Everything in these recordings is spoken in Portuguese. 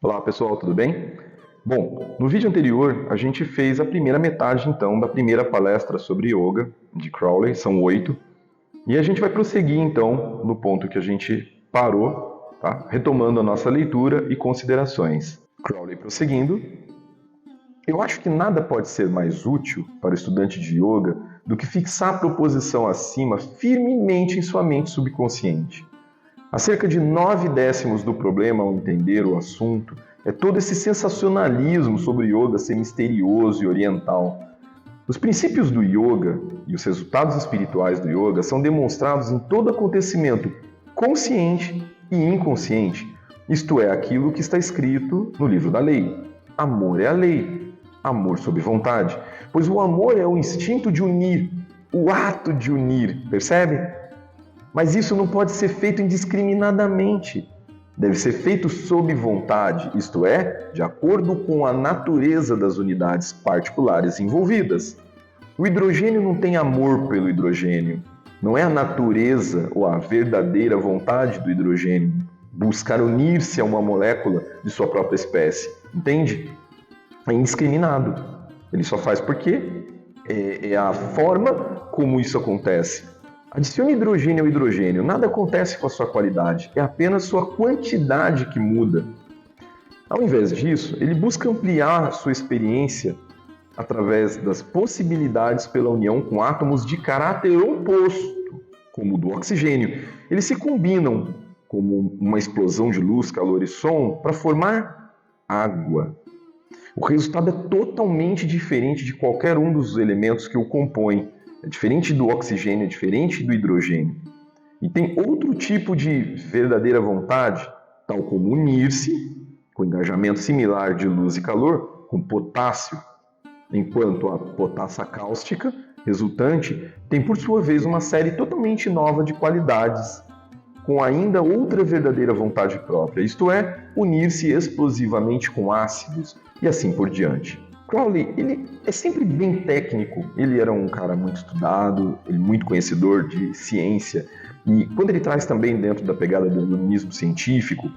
Olá pessoal, tudo bem? Bom, no vídeo anterior a gente fez a primeira metade então da primeira palestra sobre yoga de Crowley, são 8, e a gente vai prosseguir então no ponto que a gente parou, tá? Retomando a nossa leitura e considerações. Crowley prosseguindo. Eu acho que nada pode ser mais útil para o estudante de yoga do que fixar a proposição acima firmemente em sua mente subconsciente. Há cerca de 9/10 do problema ao entender o assunto é todo esse sensacionalismo sobre o yoga ser misterioso e oriental. Os princípios do yoga e os resultados espirituais do yoga são demonstrados em todo acontecimento consciente e inconsciente, isto é, aquilo que está escrito no livro da lei. Amor é a lei, amor sob vontade, pois o amor é o instinto de unir, o ato de unir, percebe? Mas isso não pode ser feito indiscriminadamente. Deve ser feito sob vontade, isto é, de acordo com a natureza das unidades particulares envolvidas. O hidrogênio não tem amor pelo hidrogênio. Não é a natureza ou a verdadeira vontade do hidrogênio buscar unir-se a uma molécula de sua própria espécie. Entende? É indiscriminado. Ele só faz porque é a forma como isso acontece. Adicione hidrogênio ao hidrogênio, nada acontece com a sua qualidade, é apenas sua quantidade que muda. Ao invés disso, ele busca ampliar sua experiência através das possibilidades pela união com átomos de caráter oposto, como o do oxigênio. Eles se combinam como uma explosão de luz, calor e som para formar água. O resultado é totalmente diferente de qualquer um dos elementos que o compõem. É diferente do oxigênio, é diferente do hidrogênio. E tem outro tipo de verdadeira vontade, tal como unir-se, com engajamento similar de luz e calor, com potássio, enquanto a potassa cáustica resultante tem, por sua vez, uma série totalmente nova de qualidades, com ainda outra verdadeira vontade própria, isto é, unir-se explosivamente com ácidos e assim por diante. Crowley, ele é sempre bem técnico, ele era um cara muito estudado, muito conhecedor de ciência, e quando ele traz também dentro da pegada do iluminismo científico,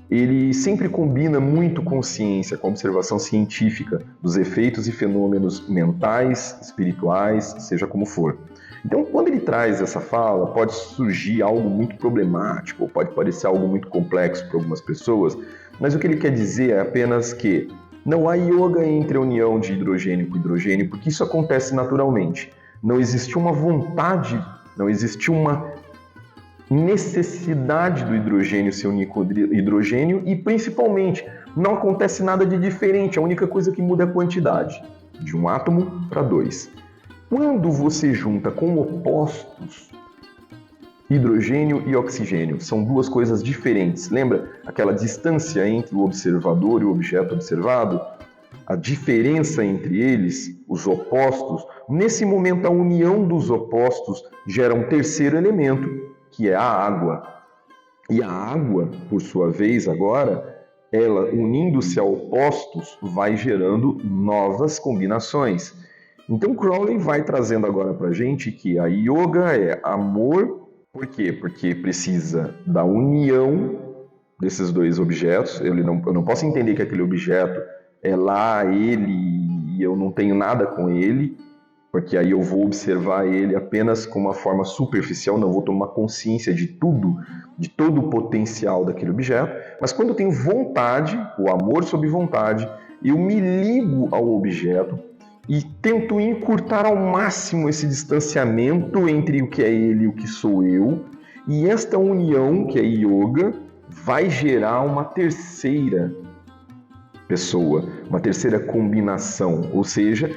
ele sempre combina muito com ciência, com a observação científica dos efeitos e fenômenos mentais, espirituais, seja como for. Então, quando ele traz essa fala, pode surgir algo muito problemático, ou pode parecer algo muito complexo para algumas pessoas, mas o que ele quer dizer é apenas que não há yoga entre a união de hidrogênio com hidrogênio, porque isso acontece naturalmente. Não existe uma vontade, não existe uma necessidade do hidrogênio se unir com o hidrogênio e, principalmente, não acontece nada de diferente. A única coisa que muda é a quantidade, de um átomo para 2. Quando você junta com opostos, hidrogênio e oxigênio são duas coisas diferentes. Lembra aquela distância entre o observador e o objeto observado? A diferença entre eles, os opostos, nesse momento a união dos opostos gera um terceiro elemento, que é a água. E a água, por sua vez, agora, ela unindo-se a opostos, vai gerando novas combinações. Então Crowley vai trazendo agora para a gente que a yoga é amor. Por quê? Porque precisa da união desses dois objetos. Eu não posso entender que aquele objeto é lá, ele, e eu não tenho nada com ele, porque aí eu vou observar ele apenas com uma forma superficial, não vou tomar consciência de tudo, de todo o potencial daquele objeto. Mas quando eu tenho vontade, o amor sob vontade, eu me ligo ao objeto e tento encurtar ao máximo esse distanciamento entre o que é ele e o que sou eu. E esta união, que é yoga, vai gerar uma terceira pessoa, uma terceira combinação. Ou seja,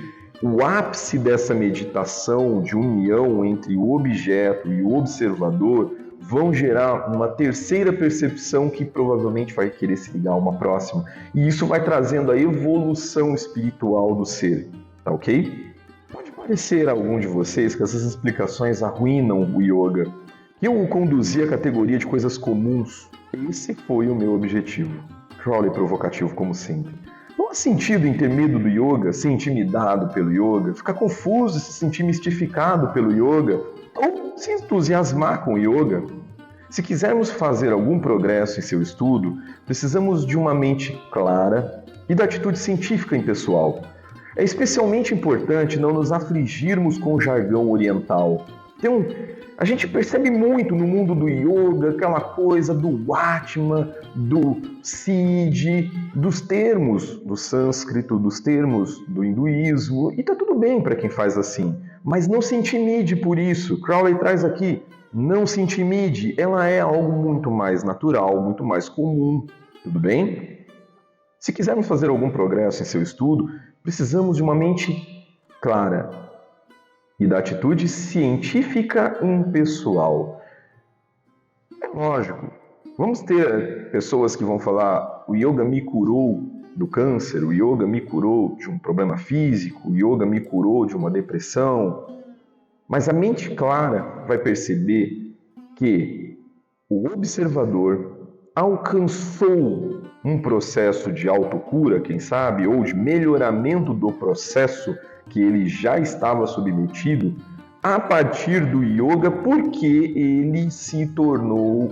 o ápice dessa meditação de união entre o objeto e o observador vão gerar uma terceira percepção que provavelmente vai querer se ligar a uma próxima. E isso vai trazendo a evolução espiritual do ser. Tá ok? Pode parecer a algum de vocês que essas explicações arruinam o yoga, que eu o conduzi à categoria de coisas comuns. Esse foi o meu objetivo. Crowley provocativo como sempre. Não há sentido em ter medo do yoga, ser intimidado pelo yoga, ficar confuso, se sentir mistificado pelo yoga, ou se entusiasmar com o yoga. Se quisermos fazer algum progresso em seu estudo, precisamos de uma mente clara e da atitude científica impessoal. É especialmente importante não nos afligirmos com o jargão oriental. Então, a gente percebe muito no mundo do yoga aquela coisa do Atma, do Siddhi, dos termos do sânscrito, dos termos do hinduísmo, e tá tudo bem para quem faz assim. Mas não se intimide por isso. Crowley traz aqui, não se intimide, ela é algo muito mais natural, muito mais comum, tudo bem? Se quisermos fazer algum progresso em seu estudo, precisamos de uma mente clara e da atitude científica impessoal. É lógico, vamos ter pessoas que vão falar o yoga me curou do câncer, o yoga me curou de um problema físico, o yoga me curou de uma depressão, mas a mente clara vai perceber que o observador alcançou um processo de autocura, quem sabe, ou de melhoramento do processo que ele já estava submetido a partir do yoga, porque ele se tornou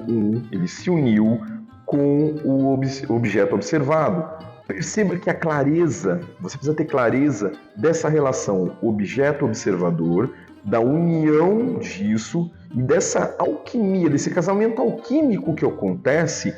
ele se uniu com o objeto observado. Perceba que a clareza, você precisa ter clareza dessa relação objeto-observador, da união disso e dessa alquimia, desse casamento alquímico que acontece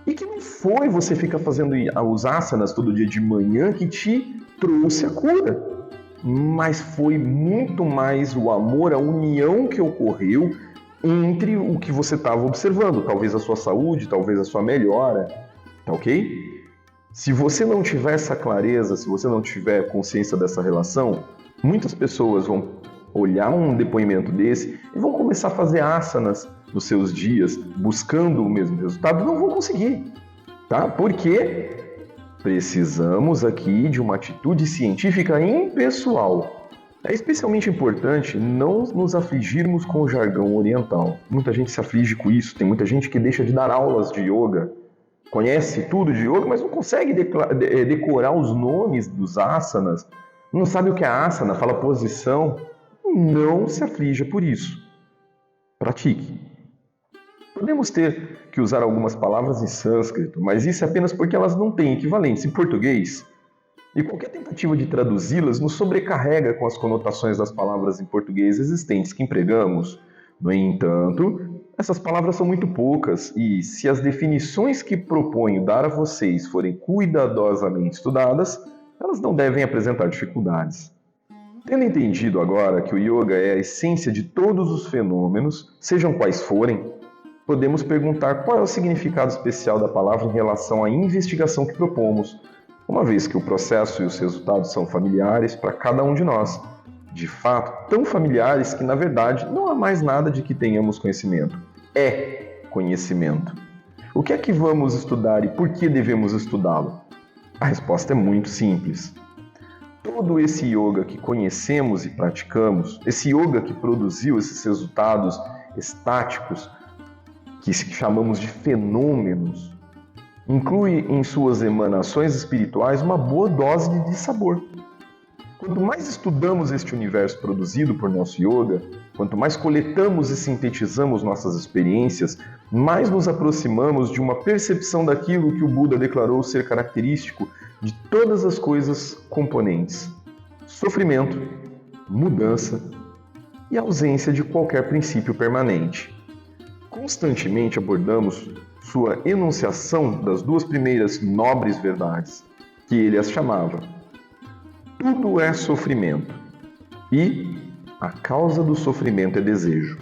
e que não foi você ficar fazendo os asanas todo dia de manhã que te trouxe a cura, mas foi muito mais o amor, a união que ocorreu entre o que você estava observando, talvez a sua saúde, talvez a sua melhora, tá ok? Se você não tiver essa clareza, se você não tiver consciência dessa relação, muitas pessoas vão olhar um depoimento desse e vão começar a fazer asanas nos seus dias, buscando o mesmo resultado, não vão conseguir, tá? Porque precisamos aqui de uma atitude científica impessoal. É especialmente importante não nos afligirmos com o jargão oriental. Muita gente se aflige com isso, tem muita gente que deixa de dar aulas de yoga, conhece tudo de yoga, mas não consegue decorar os nomes dos asanas, não sabe o que é asana, fala posição. Não se aflija por isso. Pratique. Podemos ter que usar algumas palavras em sânscrito, mas isso é apenas porque elas não têm equivalentes em português. E qualquer tentativa de traduzi-las nos sobrecarrega com as conotações das palavras em português existentes que empregamos. No entanto, essas palavras são muito poucas e, se as definições que proponho dar a vocês forem cuidadosamente estudadas, elas não devem apresentar dificuldades. Tendo entendido agora que o yoga é a essência de todos os fenômenos, sejam quais forem, podemos perguntar qual é o significado especial da palavra em relação à investigação que propomos, uma vez que o processo e os resultados são familiares para cada um de nós. De fato, tão familiares que, na verdade, não há mais nada de que tenhamos conhecimento. É conhecimento. O que é que vamos estudar e por que devemos estudá-lo? A resposta é muito simples. Todo esse yoga que conhecemos e praticamos, esse yoga que produziu esses resultados estáticos, que chamamos de fenômenos, inclui em suas emanações espirituais uma boa dose de dissabor. Quanto mais estudamos este universo produzido por nosso yoga, quanto mais coletamos e sintetizamos nossas experiências, mais nos aproximamos de uma percepção daquilo que o Buda declarou ser característico de todas as coisas componentes: sofrimento, mudança e ausência de qualquer princípio permanente. Constantemente abordamos sua enunciação das duas primeiras nobres verdades, que ele as chamava: tudo é sofrimento e a causa do sofrimento é desejo.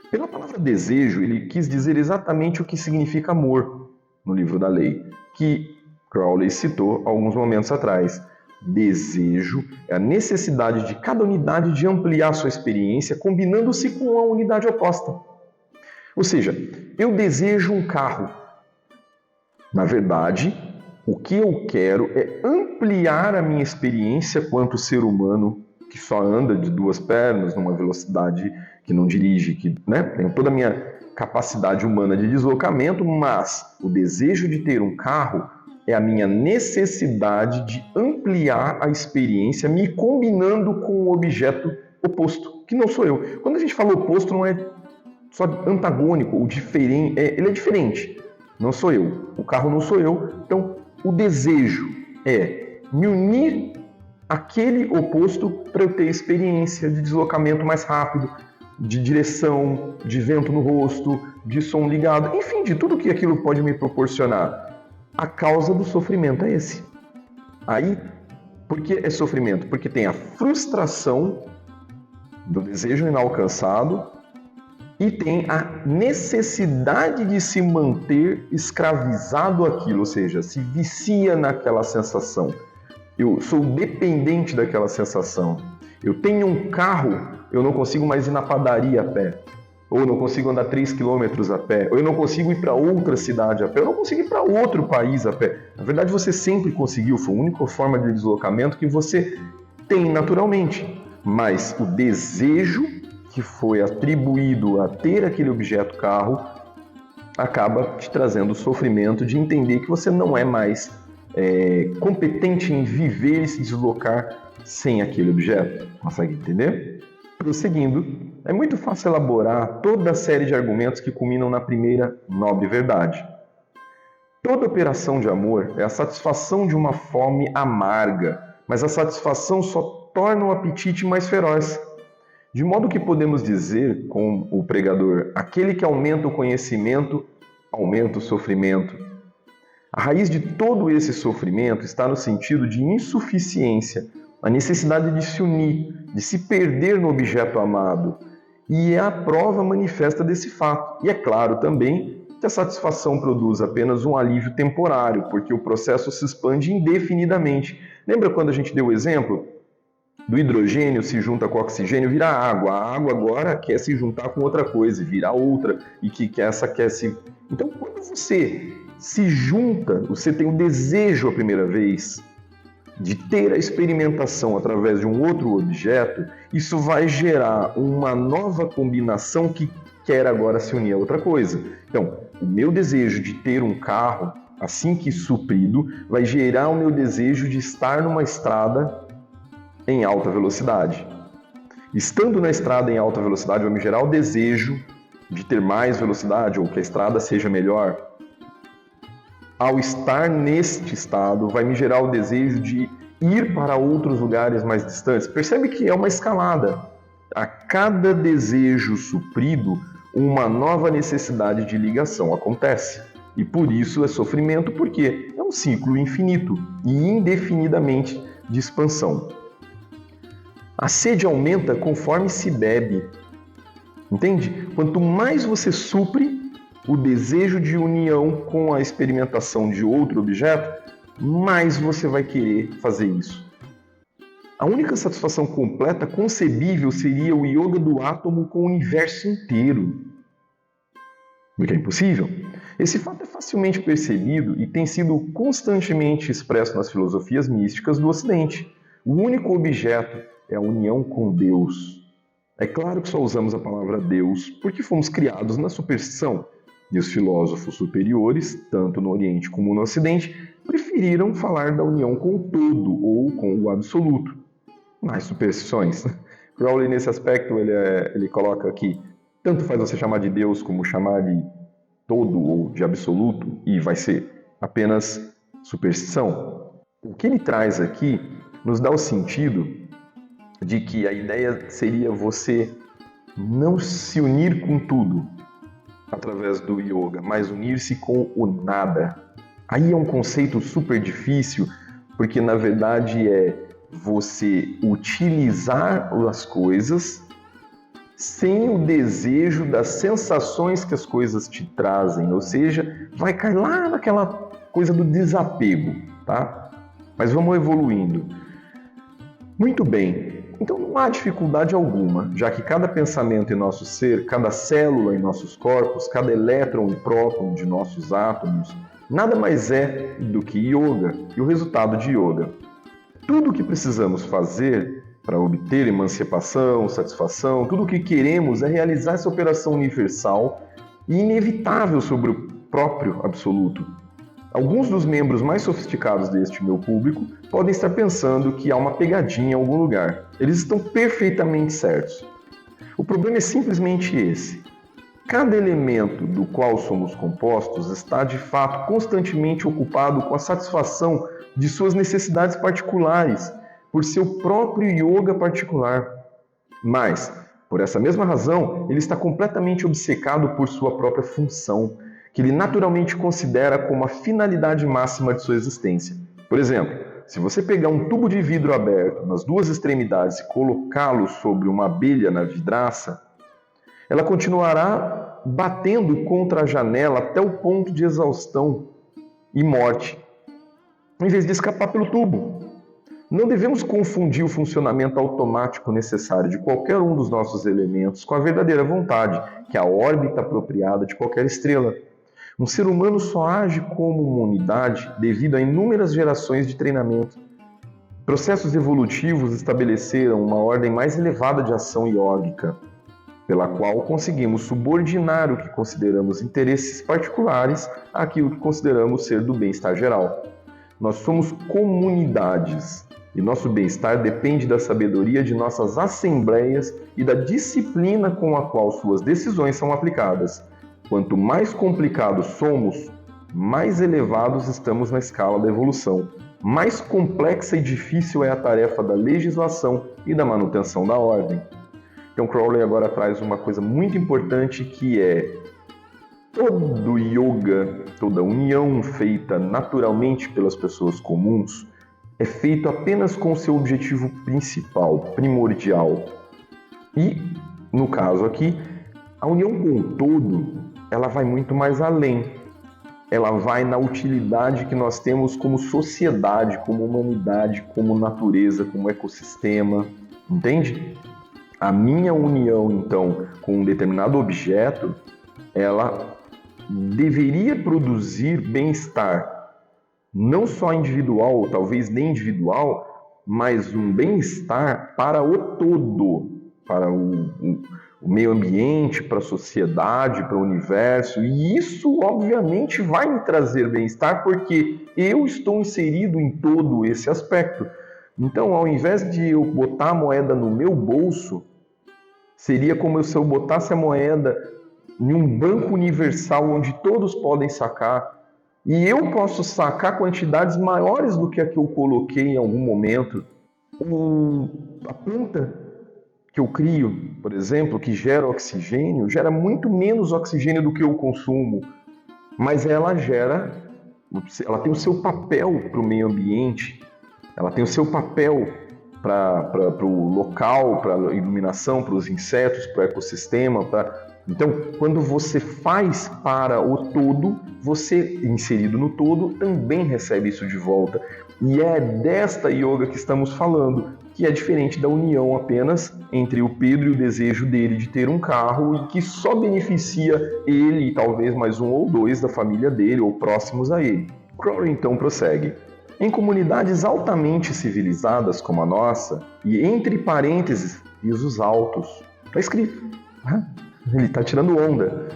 Pela palavra desejo, ele quis dizer exatamente o que significa amor no livro da lei, que Crowley citou alguns momentos atrás. Desejo é a necessidade de cada unidade de ampliar sua experiência, combinando-se com a unidade oposta. Ou seja, eu desejo um carro. Na verdade, o que eu quero é ampliar a minha experiência quanto ser humano que só anda de duas pernas, numa velocidade que não dirige, que tem toda a minha capacidade humana de deslocamento, mas o desejo de ter um carro é a minha necessidade de ampliar a experiência, me combinando com o objeto oposto, que não sou eu. Quando a gente fala oposto, não é só antagônico, ou diferente, ele é diferente. Não sou eu, o carro não sou eu. Então, o desejo é me unir àquele oposto para eu ter experiência de deslocamento mais rápido, de direção, de vento no rosto, de som ligado, enfim, de tudo que aquilo pode me proporcionar. A causa do sofrimento é esse. Aí, por que é sofrimento? Porque tem a frustração do desejo inalcançado e tem a necessidade de se manter escravizado àquilo, ou seja, se vicia naquela sensação. Eu sou dependente daquela sensação. Eu tenho um carro, eu não consigo mais ir na padaria a pé. Ou eu não consigo andar 3 quilômetros a pé. Ou eu não consigo ir para outra cidade a pé. Eu não consigo ir para outro país a pé. Na verdade, você sempre conseguiu. Foi a única forma de deslocamento que você tem naturalmente. Mas o desejo que foi atribuído a ter aquele objeto carro acaba te trazendo o sofrimento de entender que você não é mais competente em viver e se deslocar sem aquele objeto. Consegue entender? Prosseguindo, é muito fácil elaborar toda a série de argumentos que culminam na primeira nobre verdade. Toda operação de amor é a satisfação de uma fome amarga, mas a satisfação só torna o apetite mais feroz. De modo que podemos dizer, com o pregador, aquele que aumenta o conhecimento, aumenta o sofrimento. A raiz de todo esse sofrimento está no sentido de insuficiência, a necessidade de se unir, de se perder no objeto amado. E é a prova manifesta desse fato. E é claro também que a satisfação produz apenas um alívio temporário, porque o processo se expande indefinidamente. Lembra quando a gente deu o exemplo do hidrogênio se junta com o oxigênio, vira água. A água agora quer se juntar com outra coisa, vira outra, e que essa quer se... Então, quando você se junta, você tem o desejo a primeira vez de ter a experimentação através de um outro objeto, isso vai gerar uma nova combinação que quer agora se unir a outra coisa. Então, o meu desejo de ter um carro, assim que suprido, vai gerar o meu desejo de estar numa estrada em alta velocidade. Estando na estrada em alta velocidade, vai me gerar o desejo de ter mais velocidade ou que a estrada seja melhor. Ao estar neste estado, vai me gerar o desejo de ir para outros lugares mais distantes. Percebe que é uma escalada. A cada desejo suprido, uma nova necessidade de ligação acontece. E por isso é sofrimento, porque é um ciclo infinito e indefinidamente de expansão. A sede aumenta conforme se bebe. Entende? Quanto mais você supre o desejo de união com a experimentação de outro objeto, mais você vai querer fazer isso. A única satisfação completa concebível seria o yoga do átomo com o universo inteiro. O que é impossível. Esse fato é facilmente percebido e tem sido constantemente expresso nas filosofias místicas do Ocidente. O único objeto é a união com Deus. É claro que só usamos a palavra Deus porque fomos criados na superstição. E os filósofos superiores, tanto no Oriente como no Ocidente, preferiram falar da união com o todo ou com o absoluto. Mais superstições. Crowley, nesse aspecto, ele coloca aqui, tanto faz você chamar de Deus como chamar de todo ou de absoluto, e vai ser apenas superstição. O que ele traz aqui nos dá o sentido de que a ideia seria você não se unir com tudo através do yoga, mas unir-se com o nada. Aí é um conceito super difícil, porque na verdade é você utilizar as coisas sem o desejo das sensações que as coisas te trazem, ou seja, vai cair lá naquela coisa do desapego, tá? Mas vamos evoluindo. Muito bem. Então não há dificuldade alguma, já que cada pensamento em nosso ser, cada célula em nossos corpos, cada elétron e próton de nossos átomos, nada mais é do que yoga e o resultado de yoga. Tudo o que precisamos fazer para obter emancipação, satisfação, tudo o que queremos é realizar essa operação universal e inevitável sobre o próprio absoluto. Alguns dos membros mais sofisticados deste meu público podem estar pensando que há uma pegadinha em algum lugar. Eles estão perfeitamente certos. O problema é simplesmente esse. Cada elemento do qual somos compostos está, de fato, constantemente ocupado com a satisfação de suas necessidades particulares, por seu próprio yoga particular. Mas, por essa mesma razão, ele está completamente obcecado por sua própria função, que ele naturalmente considera como a finalidade máxima de sua existência. Por exemplo, se você pegar um tubo de vidro aberto nas duas extremidades e colocá-lo sobre uma abelha na vidraça, ela continuará batendo contra a janela até o ponto de exaustão e morte, em vez de escapar pelo tubo. Não devemos confundir o funcionamento automático necessário de qualquer um dos nossos elementos com a verdadeira vontade, que é a órbita apropriada de qualquer estrela. Um ser humano só age como uma unidade devido a inúmeras gerações de treinamento. Processos evolutivos estabeleceram uma ordem mais elevada de ação iógica, pela qual conseguimos subordinar o que consideramos interesses particulares àquilo que consideramos ser do bem-estar geral. Nós somos comunidades e nosso bem-estar depende da sabedoria de nossas assembleias e da disciplina com a qual suas decisões são aplicadas. Quanto mais complicados somos, mais elevados estamos na escala da evolução. Mais complexa e difícil é a tarefa da legislação e da manutenção da ordem. Então Crowley agora traz uma coisa muito importante, que é todo yoga, toda união feita naturalmente pelas pessoas comuns é feito apenas com o seu objetivo principal, primordial. E, no caso aqui, a união com o todo, ela vai muito mais além. Ela vai na utilidade que nós temos como sociedade, como humanidade, como natureza, como ecossistema, entende? A minha união, então, com um determinado objeto, ela deveria produzir bem-estar, não só individual, ou talvez nem individual, mas um bem-estar para o todo, para o meio ambiente, para a sociedade, para o universo. E isso, obviamente, vai me trazer bem-estar, porque eu estou inserido em todo esse aspecto. Então, ao invés de eu botar a moeda no meu bolso, seria como se eu botasse a moeda em um banco universal onde todos podem sacar. E eu posso sacar quantidades maiores do que a que eu coloquei em algum momento. A planta que eu crio, por exemplo, que gera oxigênio, gera muito menos oxigênio do que eu consumo. Mas ela tem o seu papel para o meio ambiente. Ela tem o seu papel para o local, para a iluminação, para os insetos, para o ecossistema. Então, quando você faz para o todo, você, inserido no todo, também recebe isso de volta. E é desta yoga que estamos falando, que é diferente da união apenas entre o Pedro e o desejo dele de ter um carro, e que só beneficia ele e talvez mais um ou dois da família dele ou próximos a ele. Crowley então prossegue. Em comunidades altamente civilizadas como a nossa, e entre parênteses, risos altos, está escrito, ele está tirando onda.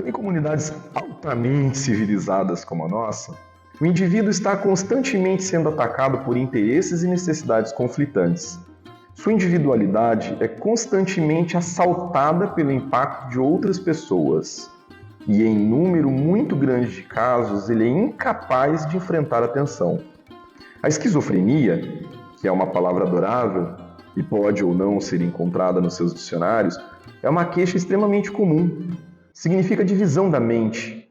Em comunidades altamente civilizadas como a nossa, o indivíduo está constantemente sendo atacado por interesses e necessidades conflitantes. Sua individualidade é constantemente assaltada pelo impacto de outras pessoas. E em número muito grande de casos, ele é incapaz de enfrentar a tensão. A esquizofrenia, que é uma palavra adorável e pode ou não ser encontrada nos seus dicionários, é uma queixa extremamente comum. Significa divisão da mente.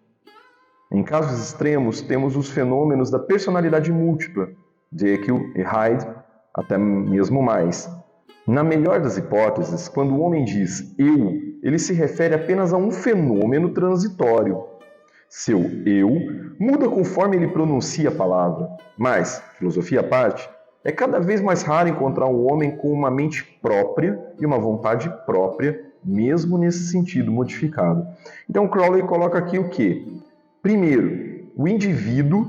Em casos extremos, temos os fenômenos da personalidade múltipla, Jekyll e Hyde, até mesmo mais. Na melhor das hipóteses, quando o homem diz eu, ele se refere apenas a um fenômeno transitório. Seu eu muda conforme ele pronuncia a palavra. Mas, filosofia à parte, é cada vez mais raro encontrar um homem com uma mente própria e uma vontade própria, mesmo nesse sentido modificado. Então Crowley coloca aqui o quê? Primeiro, o indivíduo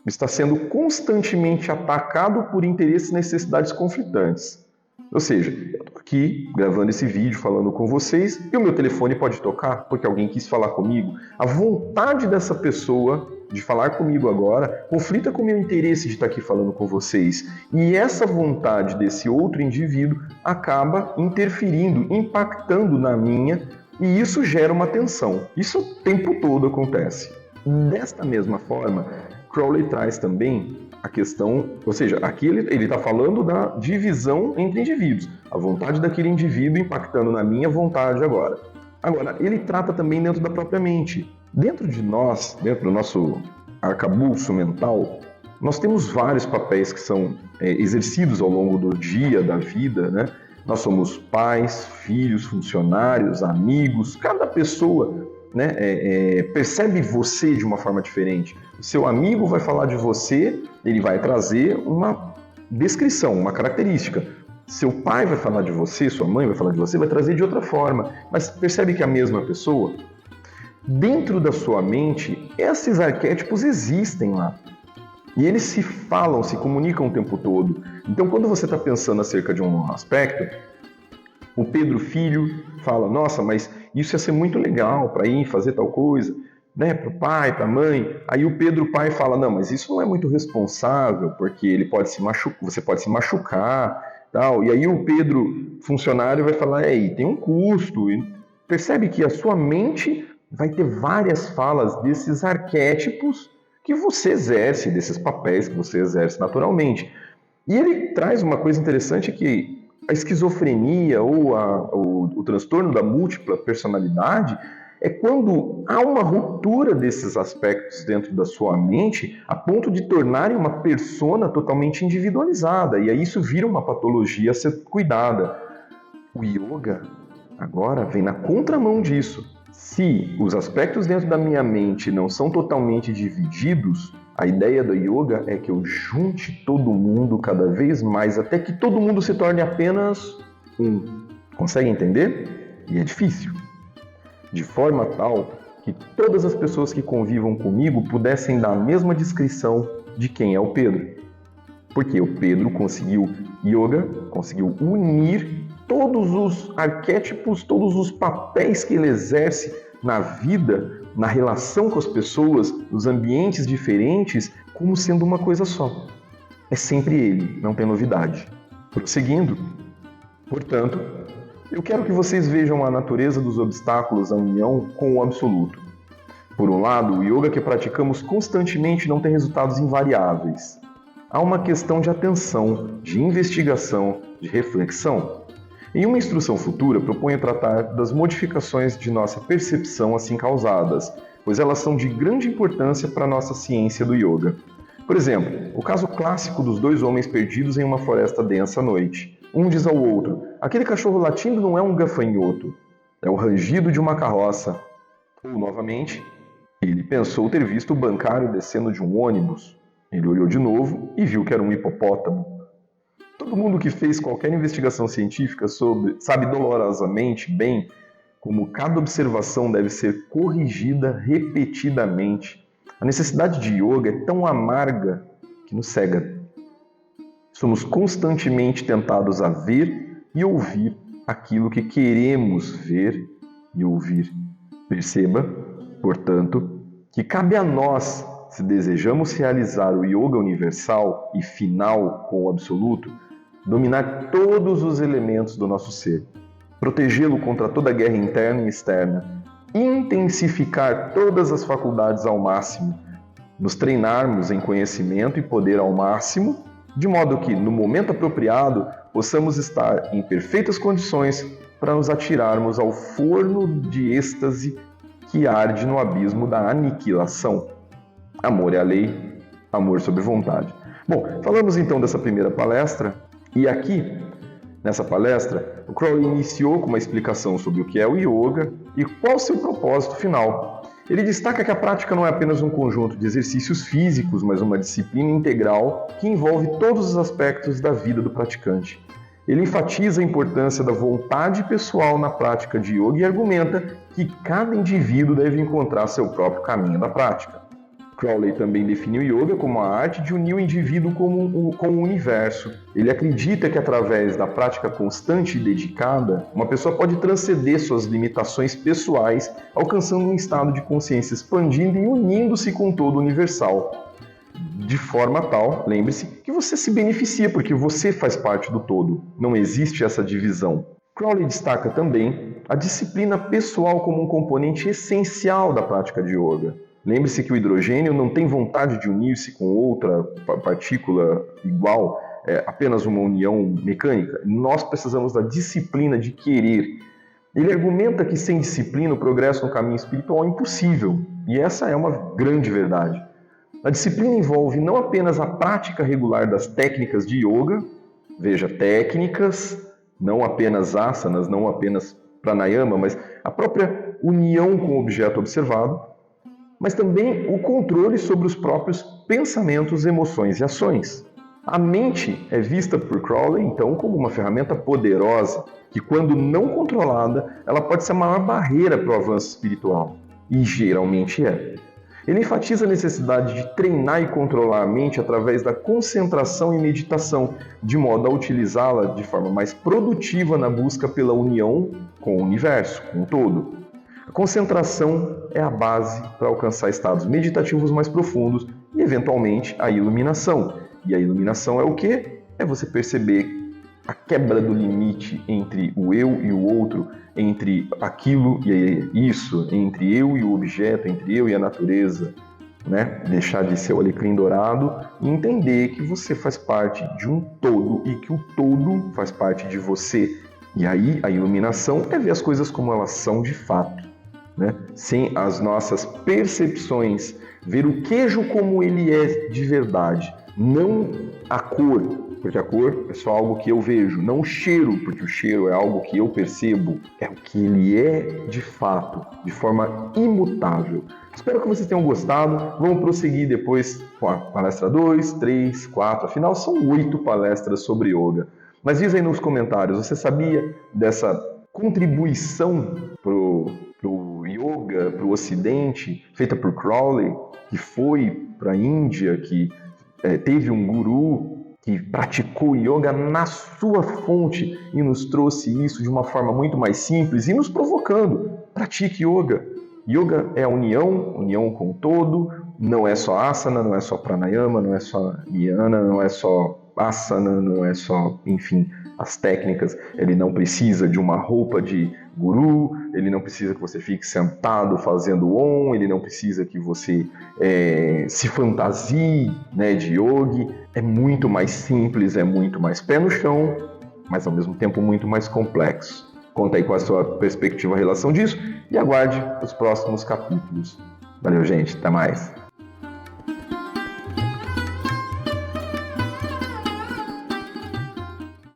está sendo constantemente atacado por interesses e necessidades conflitantes. Ou seja, eu estou aqui gravando esse vídeo, falando com vocês, e o meu telefone pode tocar porque alguém quis falar comigo. A vontade dessa pessoa de falar comigo agora conflita com o meu interesse de estar aqui falando com vocês. E essa vontade desse outro indivíduo acaba interferindo, impactando na minha E isso gera uma tensão. Isso o tempo todo acontece. Desta mesma forma, Crowley traz também a questão, ou seja, aqui ele está falando da divisão entre indivíduos, a vontade daquele indivíduo impactando na minha vontade agora. Agora, ele trata também dentro da própria mente. Dentro de nós, dentro do nosso arcabouço mental, nós temos vários papéis que são exercidos ao longo do dia, da vida, né? Nós somos pais, filhos, funcionários, amigos. Cada pessoa, né, percebe você de uma forma diferente. O seu amigo vai falar de você, ele vai trazer uma descrição, uma característica. Seu pai vai falar de você, sua mãe vai falar de você, vai trazer de outra forma. Mas percebe que é a mesma pessoa? Dentro da sua mente, esses arquétipos existem lá. E eles se falam, se comunicam o tempo todo. Então, quando você está pensando acerca de um aspecto, o Pedro filho fala, nossa, mas isso ia ser muito legal para ir fazer tal coisa, né, para o pai, para a mãe. Aí o Pedro pai fala, não, mas isso não é muito responsável, porque ele pode se machucar, você pode se machucar, tal. E aí o Pedro funcionário vai falar, tem um custo. E percebe que a sua mente vai ter várias falas desses arquétipos que você exerce, desses papéis que você exerce naturalmente. E ele traz uma coisa interessante que a esquizofrenia ou o transtorno da múltipla personalidade é quando há uma ruptura desses aspectos dentro da sua mente a ponto de tornarem uma persona totalmente individualizada. E aí isso vira uma patologia a ser cuidada. O yoga agora vem na contramão disso. Se os aspectos dentro da minha mente não são totalmente divididos, a ideia do yoga é que eu junte todo mundo cada vez mais, até que todo mundo se torne apenas um. Consegue entender? E é difícil. De forma tal que todas as pessoas que convivam comigo pudessem dar a mesma descrição de quem é o Pedro. Porque o Pedro conseguiu unir todos os arquétipos, todos os papéis que ele exerce na vida, na relação com as pessoas, nos ambientes diferentes, como sendo uma coisa só. É sempre ele, não tem novidade. Prosseguindo, portanto, eu quero que vocês vejam a natureza dos obstáculos à união com o absoluto. Por um lado, o yoga que praticamos constantemente não tem resultados invariáveis. Há uma questão de atenção, de investigação, de reflexão. Em uma instrução futura, proponho tratar das modificações de nossa percepção assim causadas, pois elas são de grande importância para a nossa ciência do yoga. Por exemplo, o caso clássico dos dois homens perdidos em uma floresta densa à noite. Um diz ao outro, aquele cachorro latindo não é um gafanhoto, é o rangido de uma carroça. Ou, novamente, ele pensou ter visto o bancário descendo de um ônibus. Ele olhou de novo e viu que era um hipopótamo. Todo mundo que fez qualquer investigação científica sabe dolorosamente bem como cada observação deve ser corrigida repetidamente. A necessidade de yoga é tão amarga que nos cega. Somos constantemente tentados a ver e ouvir aquilo que queremos ver e ouvir. Perceba, portanto, que cabe a nós, se desejamos realizar o yoga universal e final com o absoluto, dominar todos os elementos do nosso ser, protegê-lo contra toda guerra interna e externa, intensificar todas as faculdades ao máximo, nos treinarmos em conhecimento e poder ao máximo, de modo que, no momento apropriado, possamos estar em perfeitas condições para nos atirarmos ao forno de êxtase que arde no abismo da aniquilação. Amor é a lei, amor sobre vontade. Bom, falamos então dessa primeira palestra, e aqui, nessa palestra, o Crowley iniciou com uma explicação sobre o que é o yoga e qual o seu propósito final. Ele destaca que a prática não é apenas um conjunto de exercícios físicos, mas uma disciplina integral que envolve todos os aspectos da vida do praticante. Ele enfatiza a importância da vontade pessoal na prática de yoga e argumenta que cada indivíduo deve encontrar seu próprio caminho da prática. Crowley também define o yoga como a arte de unir o indivíduo com o universo. Ele acredita que através da prática constante e dedicada, uma pessoa pode transcender suas limitações pessoais, alcançando um estado de consciência expandindo e unindo-se com todo o universal. De forma tal, lembre-se, que você se beneficia porque você faz parte do todo. Não existe essa divisão. Crowley destaca também a disciplina pessoal como um componente essencial da prática de yoga. Lembre-se que o hidrogênio não tem vontade de unir-se com outra partícula igual, é apenas uma união mecânica. Nós precisamos da disciplina de querer. Ele argumenta que sem disciplina o progresso no caminho espiritual é impossível, e essa é uma grande verdade. A disciplina envolve não apenas a prática regular das técnicas de yoga, veja, técnicas, não apenas asanas, não apenas pranayama, mas a própria união com o objeto observado, mas também o controle sobre os próprios pensamentos, emoções e ações. A mente é vista por Crowley, então, como uma ferramenta poderosa, que quando não controlada, ela pode ser a maior barreira para o avanço espiritual. E geralmente é. Ele enfatiza a necessidade de treinar e controlar a mente através da concentração e meditação, de modo a utilizá-la de forma mais produtiva na busca pela união com o universo, com o todo. A concentração é a base para alcançar estados meditativos mais profundos e, eventualmente, a iluminação. E a iluminação é o quê? É você perceber a quebra do limite entre o eu e o outro, entre aquilo e isso, entre eu e o objeto, entre eu e a natureza, né? Deixar de ser o alecrim dourado e entender que você faz parte de um todo e que o todo faz parte de você. E aí a iluminação é ver as coisas como elas são de fato, né? Sem as nossas percepções, ver o queijo como ele é de verdade, não a cor, porque a cor é só algo que eu vejo, não o cheiro, porque o cheiro é algo que eu percebo, é o que ele é de fato, de forma imutável. Espero que vocês tenham gostado. Vamos prosseguir depois com a palestra 2, 3, 4, afinal são 8 palestras sobre yoga. Mas diz aí nos comentários, você sabia dessa contribuição para o yoga, para o ocidente, feita por Crowley, que foi para a Índia, que teve um guru que praticou yoga na sua fonte e nos trouxe isso de uma forma muito mais simples e nos provocando. Pratique yoga. Yoga é a união com o todo, não é só asana, não é só pranayama, não é só dhyana, não é só asana, não é só, enfim, as técnicas. Ele não precisa de uma roupa de guru, ele não precisa que você fique sentado fazendo om, ele não precisa que você se fantasie, né, de yogi. É muito mais simples, é muito mais pé no chão, mas ao mesmo tempo muito mais complexo. Conta aí com a sua perspectiva em relação disso e aguarde os próximos capítulos. Valeu, gente. Até mais.